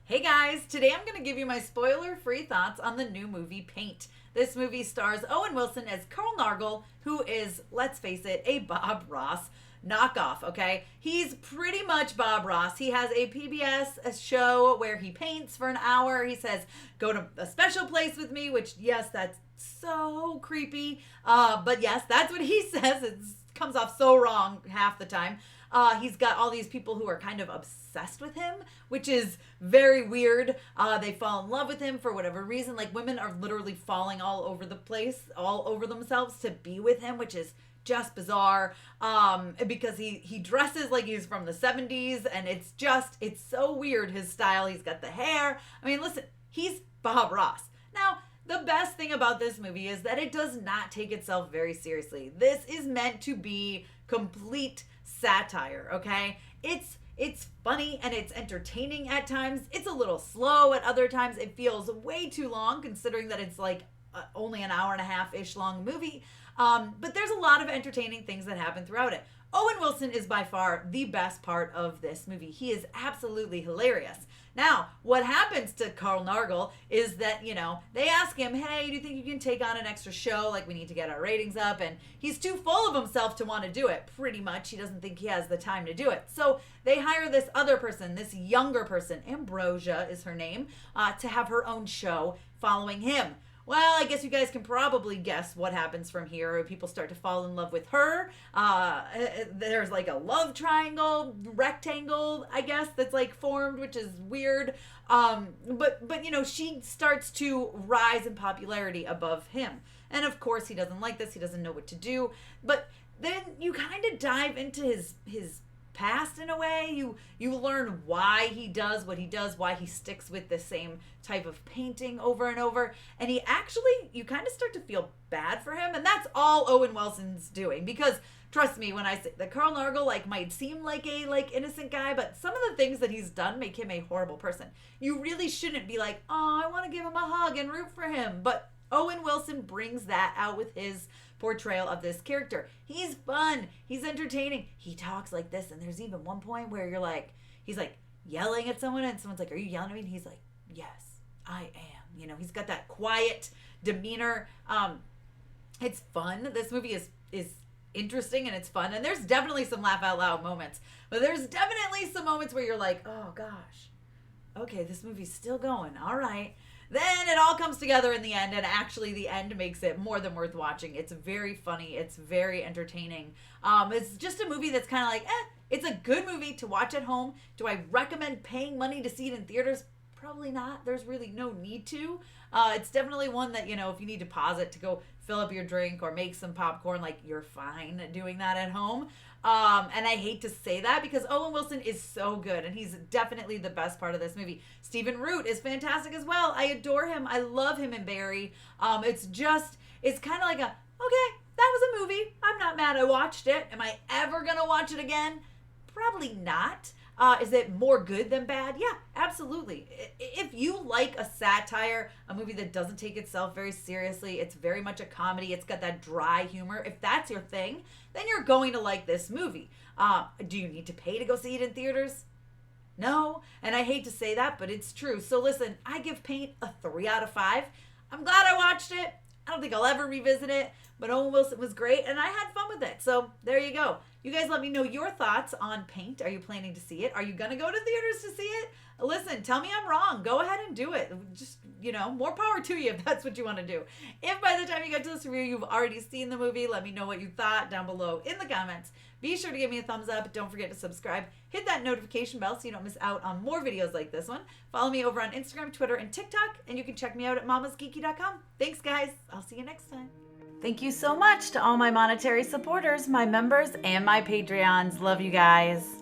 Hey guys, today I'm going to give you my spoiler-free thoughts on the new movie Paint. This movie stars Owen Wilson as Carl Nargle, who is, let's face it, a Bob Ross knockoff, okay? He's pretty much Bob Ross. He has a PBS show where he paints for an hour. He says, go to a special place with me, which, yes, that's so creepy. But yes, that's what he says. It comes off so wrong half the time. He's got all these people who are kind of obsessed with him, which is very weird. They fall in love with him for whatever reason. Like, women are literally falling all over the place, all over themselves to be with him, which is just bizarre. Because he dresses like he's from the 70s, and it's so weird, his style. He's got the hair. I mean, listen, he's Bob Ross. Now, the best thing about this movie is that it does not take itself very seriously. This is meant to be complete satire, okay? It's funny and it's entertaining at times. It's a little slow at other times. It feels way too long considering that it's like only an hour and a half-ish long movie. But there's a lot of entertaining things that happen throughout it. Owen Wilson is by far the best part of this movie. He is absolutely hilarious. Now, what happens to Carl Nargle is that, they ask him, hey, do you think you can take on an extra show? Like, we need to get our ratings up. And he's too full of himself to want to do it, pretty much. He doesn't think he has the time to do it. So they hire this other person, this younger person, Ambrosia is her name, to have her own show following him. Well, I guess you guys can probably guess what happens from here. People start to fall in love with her. There's like a love triangle, rectangle, I guess, that's like formed, which is weird. But she starts to rise in popularity above him. And of course, he doesn't like this. He doesn't know what to do. But then you kind of dive into his past in a way. You learn why he does what he does, why he sticks with the same type of painting over and over, and you kind of start to feel bad for him, and that's all Owen Wilson's doing. Because trust me when I say that Carl Nargle might seem like a innocent guy, but some of the things that he's done make him a horrible person. You really shouldn't be like, oh, I want to give him a hug and root for him, but Owen Wilson brings that out with his portrayal of this character. He's fun. He's entertaining. He talks like this, and there's even one point where he's like yelling at someone, and someone's like, are you yelling at me? And he's like, yes, I am. He's got that quiet demeanor. It's fun. This movie is interesting and it's fun, and there's definitely some laugh out loud moments, but there's definitely some moments where you're like, oh gosh, okay, this movie's still going. All right. Then it all comes together in the end, and actually the end makes it more than worth watching. It's very funny. It's very entertaining. It's just a movie that's kind of like, it's a good movie to watch at home. Do I recommend paying money to see it in theaters? Probably not. There's really no need to. It's definitely one that, if you need to pause it to go fill up your drink or make some popcorn, you're fine doing that at home. And I hate to say that because Owen Wilson is so good, and he's definitely the best part of this movie. Stephen Root is fantastic as well. I adore him. I love him in Barry. It's kind of like okay, that was a movie. I'm not mad I watched it. Am I ever going to watch it again? Probably not. Is it more good than bad? Yeah, absolutely. If you like a satire, a movie that doesn't take itself very seriously, it's very much a comedy, it's got that dry humor, if that's your thing, then you're going to like this movie. Do you need to pay to go see it in theaters? No, and I hate to say that, but it's true. So listen, I give Paint a 3 out of 5. I'm glad I watched it. I don't think I'll ever revisit it, but Owen Wilson was great, and I had fun with it. So there you go. You guys let me know your thoughts on Paint. Are you planning to see it? Are you going to go to theaters to see it? Listen, tell me I'm wrong. Go ahead and do it. Just, more power to you if that's what you want to do. If by the time you get to this review, you've already seen the movie, let me know what you thought down below in the comments. Be sure to give me a thumbs up. Don't forget to subscribe. Hit that notification bell so you don't miss out on more videos like this one. Follow me over on Instagram, Twitter, and TikTok, and you can check me out at MamasGeeky.com. Thanks, guys. I'll see you next time. Thank you so much to all my monetary supporters, my members, and my Patreons. Love you guys.